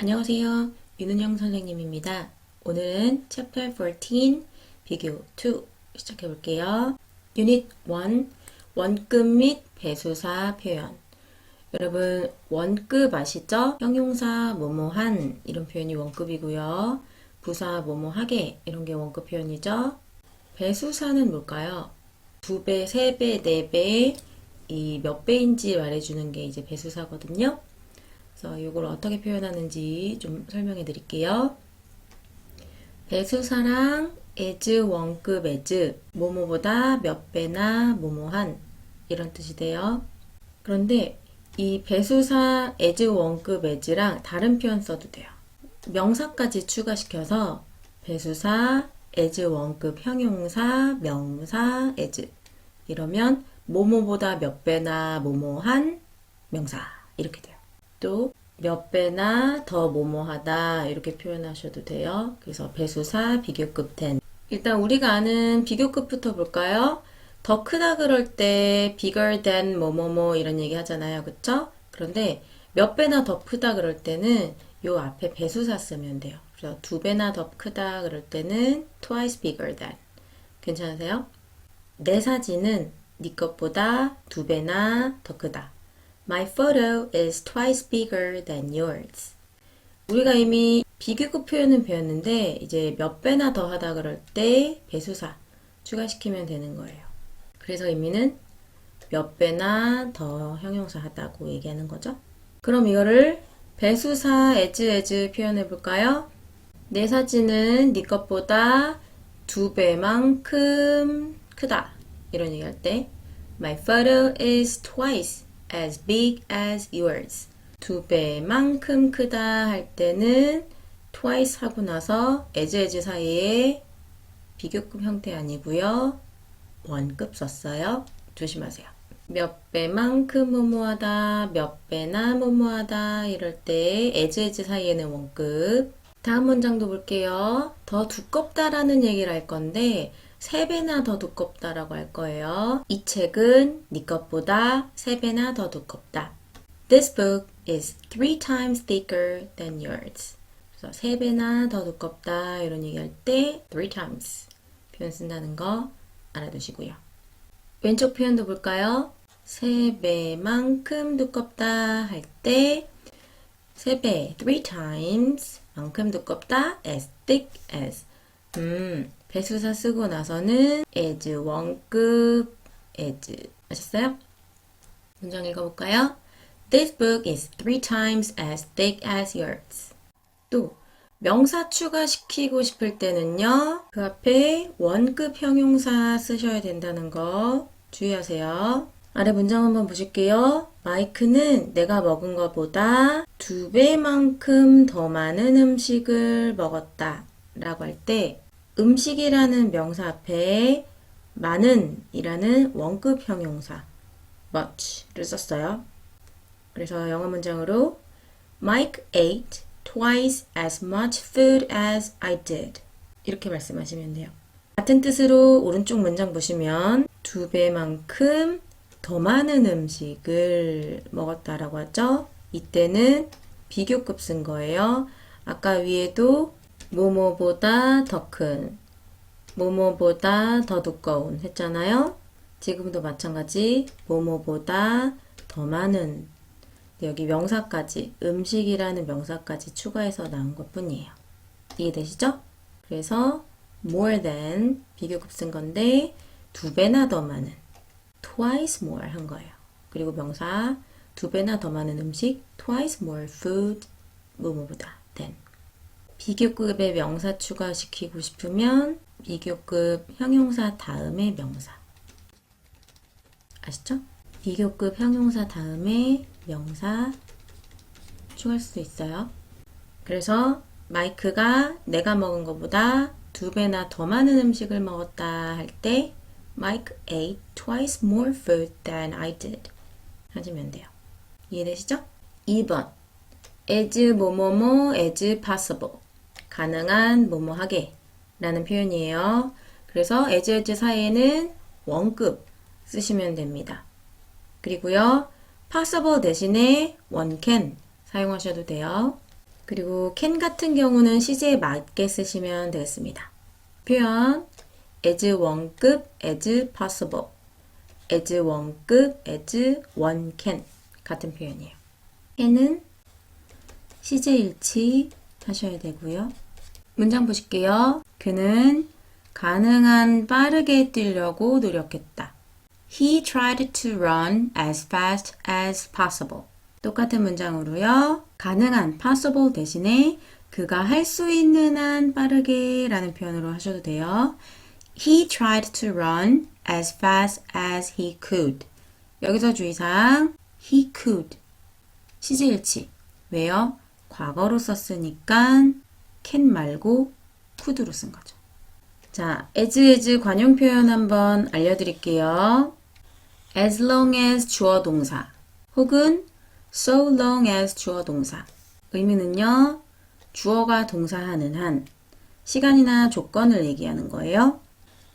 안녕하세요. 윤은영 선생님입니다. 오늘은 Chapter 14 비교 2 시작해 볼게요. Unit 1 원급 및 배수사 표현. 여러분 원급 아시죠? 형용사 뭐뭐한 이런 표현이 원급이고요. 부사 뭐뭐하게 이런 게 원급 표현이죠. 배수사는 뭘까요? 2배, 3배, 4배 이 몇 배인지 말해주는 게 이제 배수사거든요. 그래서 이걸 어떻게 표현하는지 좀 설명해 드릴게요. 배수사랑 as 원급 as 뭐뭐보다 몇 배나 뭐뭐한 이런 뜻이 돼요. 그런데 이 배수사 as 원급 as랑 다른 표현 써도 돼요. 명사까지 추가시켜서 배수사 as 원급 형용사 명사 as 이러면 뭐뭐보다 몇 배나 뭐뭐한 명사 이렇게 돼요. 또 몇 배나 더 뭐뭐하다 이렇게 표현하셔도 돼요. 그래서 배수사 비교급 ten. 일단 우리가 아는 비교급부터 볼까요? 더 크다 그럴 때 bigger than 뭐뭐뭐 이런 얘기 하잖아요. 그쵸? 그런데 몇 배나 더 크다 그럴 때는 요 앞에 배수사 쓰면 돼요. 그래서 2배나 더 크다 그럴 때는 twice bigger than. 괜찮으세요? 내 사진은 네 것보다 2배나 더 크다. My photo is twice bigger than yours. 우리가 이미 비교급 표현은 배웠는데 이제 몇 배나 더 하다 그럴 때 배수사 추가시키면 되는 거예요. 그래서 의미는 몇 배나 더 형용사 하다고 얘기하는 거죠. 그럼 이거를 배수사 as 표현해 볼까요? 내 사진은 네 것보다 2배만큼 크다. 이런 얘기할 때 My photo is twice as big as yours. 2배만큼 크다 할 때는 twice 하고 나서 as 사이에 비교급 형태 아니고요. 원급 썼어요. 조심하세요. 몇 배만큼 뭐뭐하다, 몇 배나 뭐뭐하다 이럴 때 as 사이에는 원급. 다음 문장도 볼게요. 더 두껍다라는 얘기를 할 건데 3배나 더 두껍다라고 할 거예요. 이 책은 네 것보다 3배나 더 두껍다. This book is 3 times thicker than yours. 그래서 3배나 더 두껍다 이런 얘기할 때 3 times 표현 쓴다는 거 알아두시고요. 왼쪽 표현도 볼까요? 3배만큼 두껍다 할 때 3배, 3 times 만큼 두껍다 as thick as 배수사 쓰고 나서는 as 원급 as 아셨어요? 문장 읽어볼까요? This book is 3 times as thick as yours. 또 명사 추가시키고 싶을 때는요. 그 앞에 원급 형용사 쓰셔야 된다는 거 주의하세요. 아래 문장 한번 보실게요. 마이크는 내가 먹은 것보다 2배만큼 더 많은 음식을 먹었다 라고 할 때 음식이라는 명사 앞에 많은 이라는 원급 형용사 much를 썼어요. 그래서 영어 문장으로 Mike ate twice as much food as I did. 이렇게 말씀하시면 돼요. 같은 뜻으로 오른쪽 문장 보시면 2배만큼 더 많은 음식을 먹었다라고 하죠. 이때는 비교급 쓴 거예요. 아까 위에도 뭐뭐보다 더 큰, 뭐뭐보다 더 두꺼운 했잖아요. 지금도 마찬가지 뭐뭐보다 더 많은 여기 명사까지 음식이라는 명사까지 추가해서 나온 것 뿐이에요. 이해되시죠? 그래서 more than 비교급 쓴 건데 2배나 더 많은 twice more 한 거예요. 그리고 명사 2배나 더 많은 음식 twice more food 뭐뭐보다 than 비교급에 명사 추가시키고 싶으면 비교급 형용사 다음에 명사 아시죠? 비교급 형용사 다음에 명사 추가할 수도 있어요. 그래서 마이크가 내가 먹은 것보다 2배나 더 많은 음식을 먹었다 할 때 Mike ate twice more food than I did 하시면 돼요. 이해되시죠? 2번 as 뭐뭐뭐 as possible 가능한 뭐뭐하게 라는 표현이에요. 그래서 as 사이에는 원급 쓰시면 됩니다. 그리고요 possible 대신에 one can 사용하셔도 돼요. 그리고 can 같은 경우는 시제에 맞게 쓰시면 되겠습니다. 표현 as 원급, as possible, as 원급, as one can 같은 표현이에요. can은 시제 일치 하셔야 되고요. 문장 보실게요. 그는 가능한 빠르게 뛰려고 노력했다. He tried to run as fast as possible. 똑같은 문장으로요. 가능한 possible 대신에 그가 할 수 있는 한 빠르게 라는 표현으로 하셔도 돼요. He tried to run as fast as he could. 여기서 주의사항 he could. 시제일치. 왜요? 과거로 썼으니까 can 말고 could로 쓴 거죠. 자, as 관용 표현 한번 알려드릴게요. as long as 주어 동사 혹은 so long as 주어 동사. 의미는요. 주어가 동사하는 한 시간이나 조건을 얘기하는 거예요.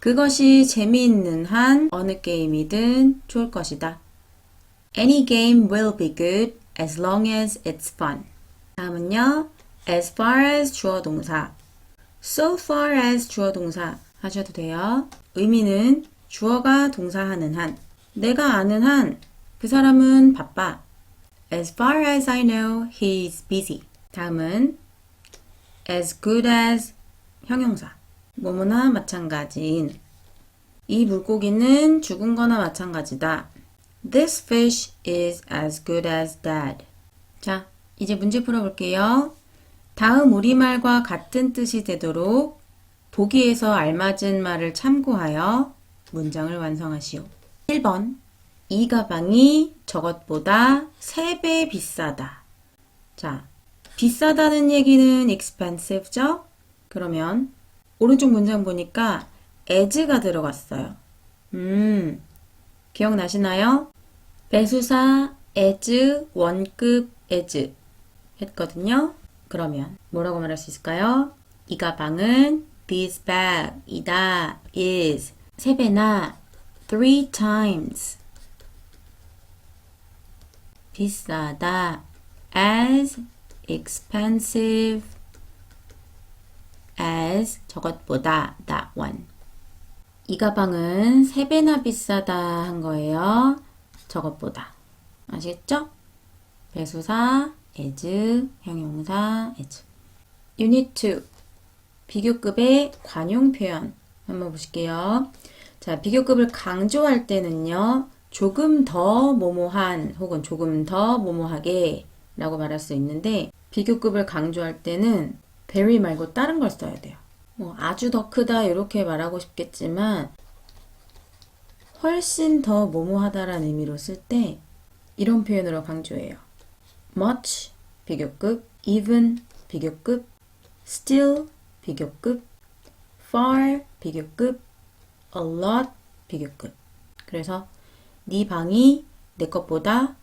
그것이 재미있는 한 어느 게임이든 좋을 것이다. Any game will be good as long as it's fun. 다음은요. as far as 주어 동사 so far as 주어 동사 하셔도 돼요. 의미는 주어가 동사하는 한 내가 아는 한 그 사람은 바빠. As far as I know, he's busy. 다음은 as good as 형용사. 뭐뭐나 마찬가지인. 이 물고기는 죽은 거나 마찬가지다. This fish is as good as dead. 자, 이제 문제 풀어볼게요. 다음 우리말과 같은 뜻이 되도록 보기에서 알맞은 말을 참고하여 문장을 완성하시오. 1번. 이 가방이 저것보다 3배 비싸다. 자, 비싸다는 얘기는 expensive죠? 그러면 오른쪽 문장 보니까 as가 들어갔어요. 기억나시나요? 배수사 as, 원급 as 했거든요. 그러면 뭐라고 말할 수 있을까요? 이 가방은 this bag 이다 is 3배나 3 times 비싸다 as expensive as 저것보다 that one. 이 가방은 3배나 비싸다 한 거예요. 저것보다. 아시겠죠? 배수사 as, 형용사 as. Unit 2. 비교급의 관용 표현 한번 보실게요. 자, 비교급을 강조할 때는요. 조금 더 뭐뭐한 혹은 조금 더 뭐뭐하게 라고 말할 수 있는데 비교급을 강조할 때는 very 말고 다른 걸 써야 돼요. 뭐 아주 더 크다 이렇게 말하고 싶겠지만 훨씬 더 뭐뭐하다라는 의미로 쓸 때 이런 표현으로 강조해요. much 비교급, even 비교급, still 비교급, far 비교급, a lot 비교급. 그래서 네 방이 내 것보다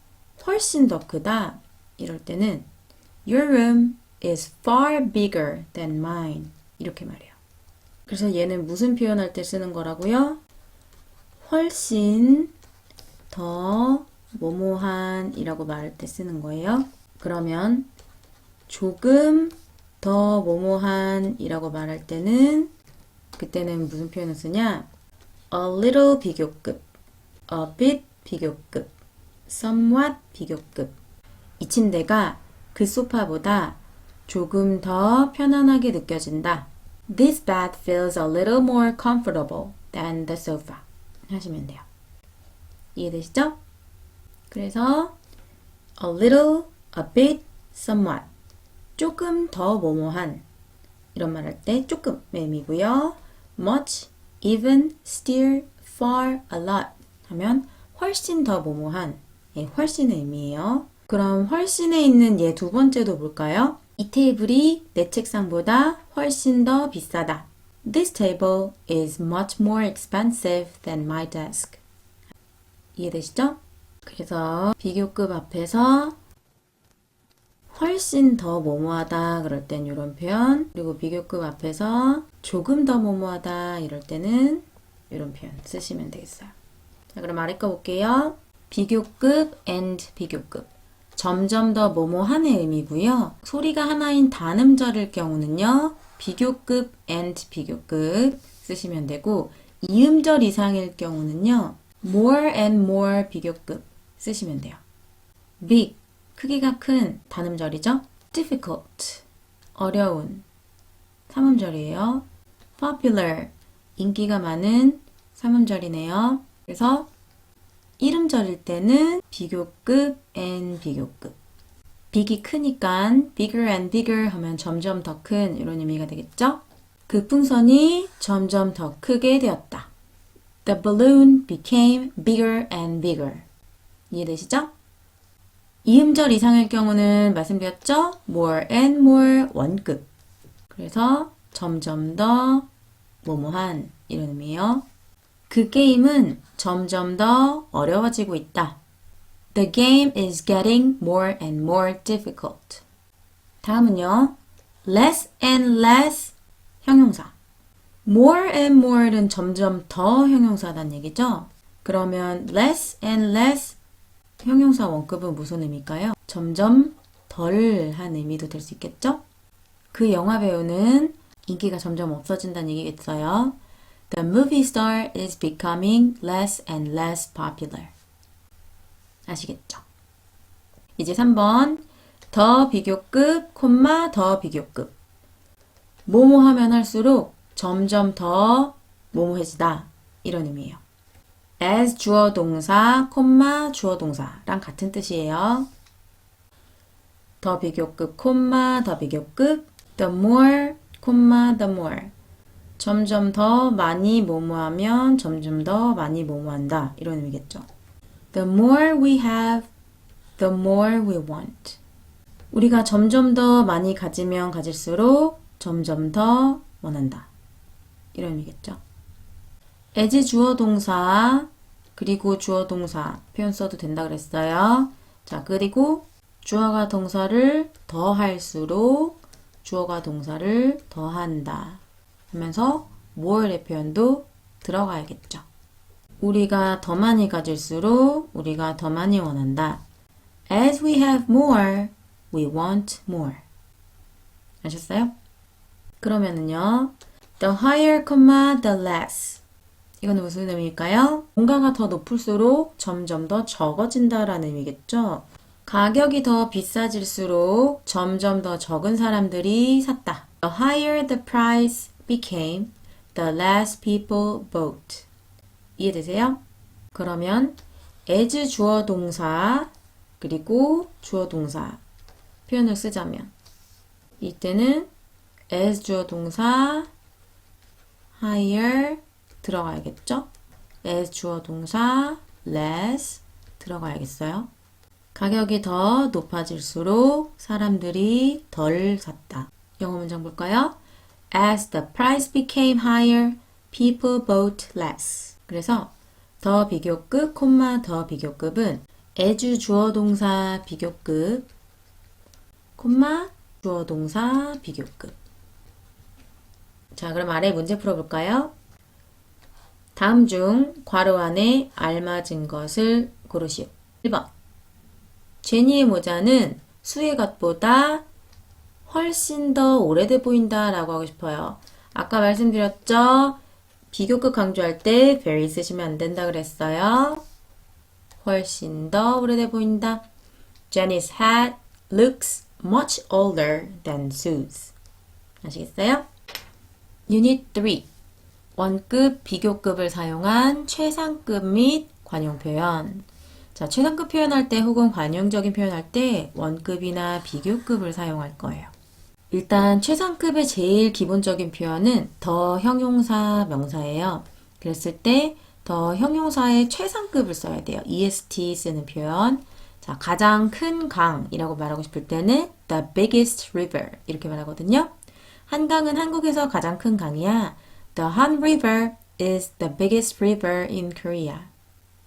훨씬 더 크다. 이럴 때는 Your room is far bigger than mine. 이렇게 말해요. 그래서 얘는 무슨 표현할 때 쓰는 거라고요? 훨씬 더 뭐뭐한 이라고 말할 때 쓰는 거예요. 그러면 조금 더 뭐뭐한 이라고 말할 때는 그때는 무슨 표현을 쓰냐? A little 비교급, a bit 비교급, somewhat 비교급. 이 침대가 그 소파보다 조금 더 편안하게 느껴진다. This bed feels a little more comfortable than the sofa. 하시면 돼요. 이해되시죠? 그래서 a little, a bit, somewhat. 조금 더 뭐뭐한 이런 말 할 때 조금의 의미고요. much, even, still, far, a lot 하면 훨씬 더 뭐뭐한 훨씬의 의미예요. 그럼 훨씬에 있는 얘 두 번째도 볼까요? 이 테이블이 내 책상보다 훨씬 더 비싸다. This table is much more expensive than my desk. 이해되시죠? 그래서 비교급 앞에서 훨씬 더 뭐뭐하다 그럴 땐 이런 표현, 그리고 비교급 앞에서 조금 더 뭐뭐하다 이럴 때는 이런 표현 쓰시면 되겠어요. 자, 그럼 아래 거 볼게요. 비교급 and 비교급. 점점 더 뭐뭐한의 의미고요. 소리가 하나인 단음절일 경우는요. 비교급 and 비교급 쓰시면 되고 이음절 이상일 경우는요. more and more 비교급 쓰시면 돼요. big, 크기가 큰 단음절이죠. difficult, 어려운 삼음절이에요. popular, 인기가 많은 삼음절이네요. 그래서 이름절일 때는 비교급 and 비교급. big이 크니까 bigger and bigger 하면 점점 더 큰 이런 의미가 되겠죠? 그 풍선이 점점 더 크게 되었다. The balloon became bigger and bigger. 이해되시죠? 이음절 이상일 경우는 말씀드렸죠? more and more 원급. 그래서 점점 더 뭐뭐한 이런 의미예요. 그 게임은 점점 더 어려워지고 있다. The game is getting more and more difficult. 다음은요. less and less 형용사. more and more는 점점 더 형용사라는 얘기죠. 그러면 less and less 형용사 원급은 무슨 의미일까요? 점점 덜한 의미도 될 수 있겠죠? 그 영화 배우는 인기가 점점 없어진다는 얘기겠어요. The movie star is becoming less and less popular. 아시겠죠? 이제 3번 더 비교급, 콤마 더 비교급. 뭐뭐 하면 할수록 점점 더 뭐뭐해지다 이런 의미예요. as 주어 동사, 콤마 주어 동사랑 같은 뜻이에요. 더 비교급, 콤마 더 비교급. The more, 콤마 the more. 점점 더 많이 뭐뭐하면 점점 더 많이 뭐뭐한다 이런 의미겠죠. The more we have, the more we want. 우리가 점점 더 많이 가지면 가질수록 점점 더 원한다. 이런 의미겠죠. as 주어 동사 그리고 주어 동사 표현 써도 된다 그랬어요. 자, 그리고 주어가 동사를 더 할수록 주어가 동사를 더 한다 하면서 more의 표현도 들어가야겠죠. 우리가 더 많이 가질수록 우리가 더 많이 원한다. As we have more, we want more. 아셨어요? 그러면은요. The higher, the less. 이거는 무슨 의미일까요? 뭔가가 더 높을수록 점점 더 적어진다라는 의미겠죠? 가격이 더 비싸질수록 점점 더 적은 사람들이 샀다. The higher the price became, the less people bought. 이해되세요? 그러면 as 주어 동사 그리고 주어 동사 표현을 쓰자면 이때는 as 주어 동사 higher 들어가야겠죠? as 주어 동사 less 들어가야겠어요. 가격이 더 높아질수록 사람들이 덜 샀다. 영어 문장 볼까요? As the price became higher, people bought less. 그래서 더 비교급, 콤마 더 비교급은 as 주어 동사 비교급, 콤마 주어 동사 비교급. 자, 그럼 아래 문제 풀어볼까요? 다음 중 괄호 안에 알맞은 것을 고르시오. 1번. 제니의 모자는 수의 것보다 훨씬 더 오래돼 보인다 라고 하고 싶어요. 아까 말씀드렸죠? 비교급 강조할 때 very 쓰시면 안 된다 그랬어요. 훨씬 더 오래돼 보인다. Jenny's hat looks much older than Sue's. 아시겠어요? Unit 3. 원급, 비교급을 사용한 최상급 및 관용 표현. 자, 최상급 표현할 때 혹은 관용적인 표현할 때 원급이나 비교급을 사용할 거예요. 일단 최상급의 제일 기본적인 표현은 더 형용사 명사예요. 그랬을 때 더 형용사의 최상급을 써야 돼요. EST 쓰는 표현. 자, 가장 큰 강이라고 말하고 싶을 때는 the biggest river 이렇게 말하거든요. 한강은 한국에서 가장 큰 강이야. The Han River is the biggest river in Korea.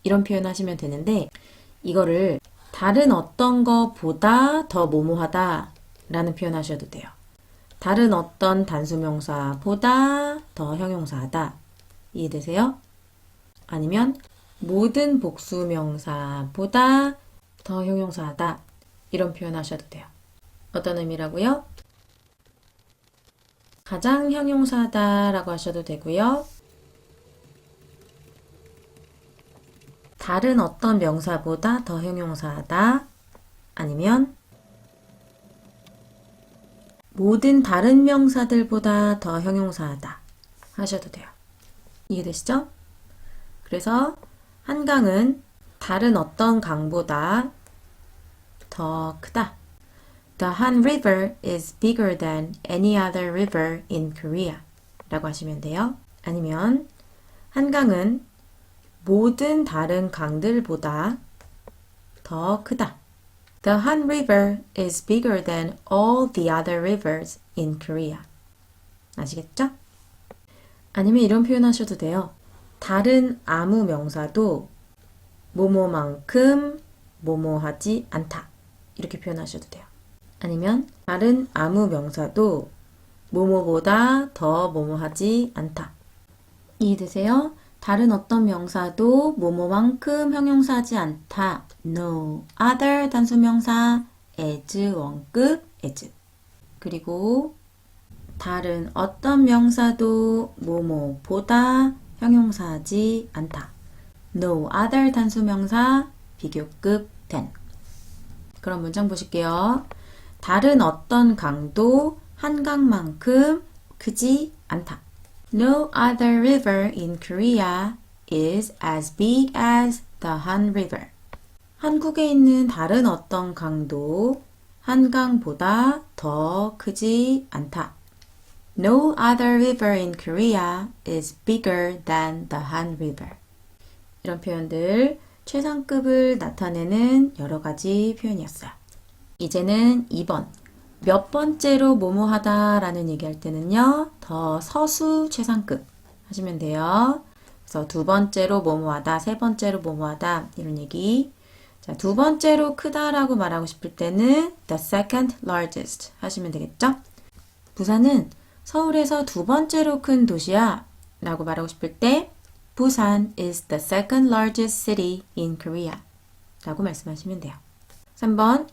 이런 표현 하시면 되는데 이거를 다른 어떤 거보다 더 뭐뭐하다 라는 표현 하셔도 돼요. 다른 어떤 단수명사보다 더 형용사하다. 이해되세요? 아니면 모든 복수명사보다 더 형용사하다. 이런 표현 하셔도 돼요. 어떤 의미라고요? 가장 형용사다 라고 하셔도 되고요. 다른 어떤 명사보다 더 형용사하다 아니면 모든 다른 명사들보다 더 형용사하다 하셔도 돼요. 이해되시죠? 그래서 한강은 다른 어떤 강보다 더 크다. The Han River is bigger than any other river in Korea 라고 하시면 돼요. 아니면 한강은 모든 다른 강들보다 더 크다. The Han River is bigger than all the other rivers in Korea. 아시겠죠? 아니면 이런 표현 하셔도 돼요. 다른 아무 명사도 뭐뭐만큼 뭐뭐하지 않다. 이렇게 표현하셔도 돼요. 아니면 다른 아무 명사도 뭐뭐보다 더 뭐뭐하지 않다. 이해되세요? 다른 어떤 명사도 뭐뭐만큼 형용사하지 않다. No other 단수명사 as 원급 as. 그리고 다른 어떤 명사도 뭐뭐보다 형용사하지 않다. No other 단수명사 비교급 than. 그럼 문장 보실게요. 다른 어떤 강도 한강만큼 크지 않다. No other river in Korea is as big as the Han River. 한국에 있는 다른 어떤 강도 한강보다 더 크지 않다. No other river in Korea is bigger than the Han River. 이런 표현들 최상급을 나타내는 여러 가지 표현이었어요. 이제는 2번. 몇 번째로 뭐뭐 하다 라는 얘기할 때는요. 더 서수 최상급 하시면 돼요. 그래서 두 번째로 뭐뭐 하다, 세 번째로 뭐뭐 하다 이런 얘기. 자, 두 번째로 크다라고 말하고 싶을 때는 the second largest 하시면 되겠죠? 부산은 서울에서 두 번째로 큰 도시야 라고 말하고 싶을 때 부산 is the second largest city in Korea 라고 말씀하시면 돼요. 3번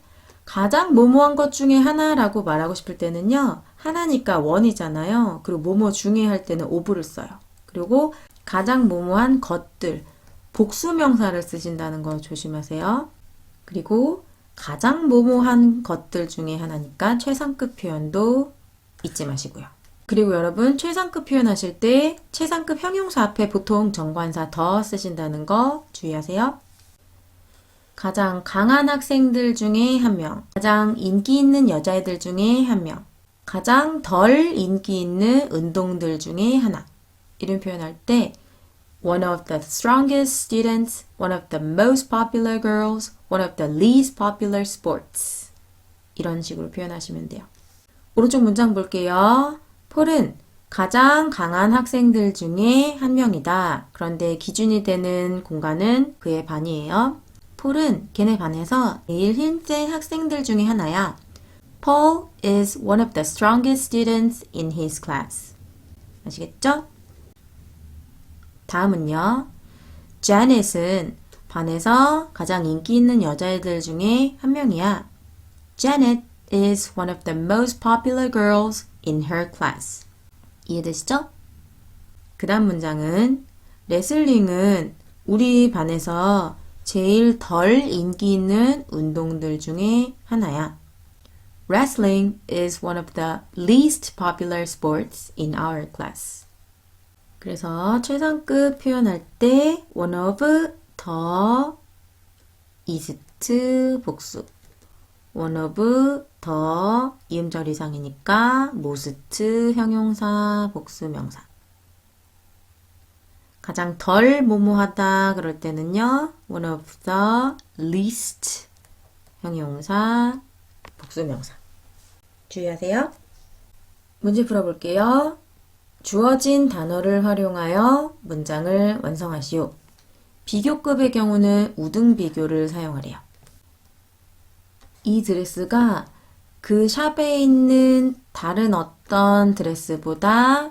가장 뭐뭐한 것 중에 하나라고 말하고 싶을 때는요. 하나니까 원이잖아요. 그리고 뭐뭐 중에 할 때는 of를 써요. 그리고 가장 뭐뭐한 것들, 복수명사를 쓰신다는 거 조심하세요. 그리고 가장 뭐뭐한 것들 중에 하나니까 최상급 표현도 잊지 마시고요. 그리고 여러분 최상급 표현하실 때 최상급 형용사 앞에 보통 정관사 더 쓰신다는 거 주의하세요. 가장 강한 학생들 중에 한 명, 가장 인기 있는 여자애들 중에 한 명, 가장 덜 인기 있는 운동들 중에 하나. 이런 표현할 때 one of the strongest students, one of the most popular girls, one of the least popular sports. 이런 식으로 표현하시면 돼요. 오른쪽 문장 볼게요. 폴은 가장 강한 학생들 중에 한 명이다. 그런데 기준이 되는 공간은 그의 반이에요. 폴은 걔네 반에서 제일 힘센 학생들 중에 하나야. Paul is one of the strongest students in his class. 아시겠죠? 다음은요. Janet은 반에서 가장 인기 있는 여자애들 중에 한 명이야. Janet is one of the most popular girls in her class. 이해되시죠? 그 다음 문장은 레슬링은 우리 반에서 제일 덜 인기 있는 운동들 중에 하나야. Wrestling is one of the least popular sports in our class. 그래서 최상급 표현할 때 one of 더 ist 복수. one of 더 이음절 이상이니까 most 형용사 복수 명사. 가장 덜 뭐뭐하다 그럴 때는요. one of the least 형용사 복수명사. 주의하세요. 문제 풀어볼게요. 주어진 단어를 활용하여 문장을 완성하시오. 비교급의 경우는 우등 비교를 사용하래요. 이 드레스가 그 샵에 있는 다른 어떤 드레스보다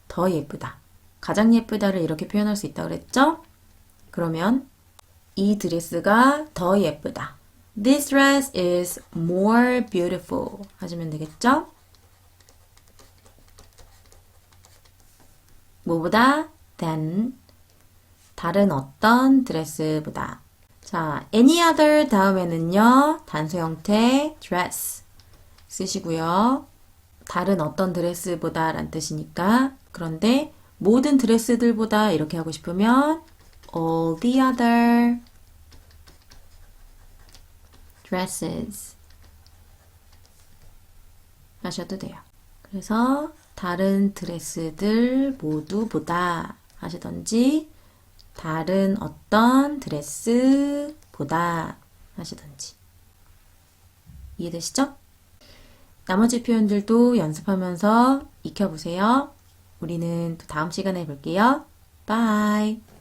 더 예쁘다. 가장 예쁘다를 이렇게 표현할 수 있다고 그랬죠? 그러면 이 드레스가 더 예쁘다. This dress is more beautiful 하시면 되겠죠? 뭐보다? than 다른 어떤 드레스보다. 자, any other 다음에는요. 단수 형태 dress 쓰시고요. 다른 어떤 드레스보다 라는 뜻이니까. 그런데 모든 드레스들보다 이렇게 하고 싶으면 all the other dresses 하셔도 돼요. 그래서 다른 드레스들 모두보다 하시던지 다른 어떤 드레스보다 하시던지 이해되시죠? 나머지 표현들도 연습하면서 익혀보세요. 우리는 또 다음 시간에 볼게요. Bye!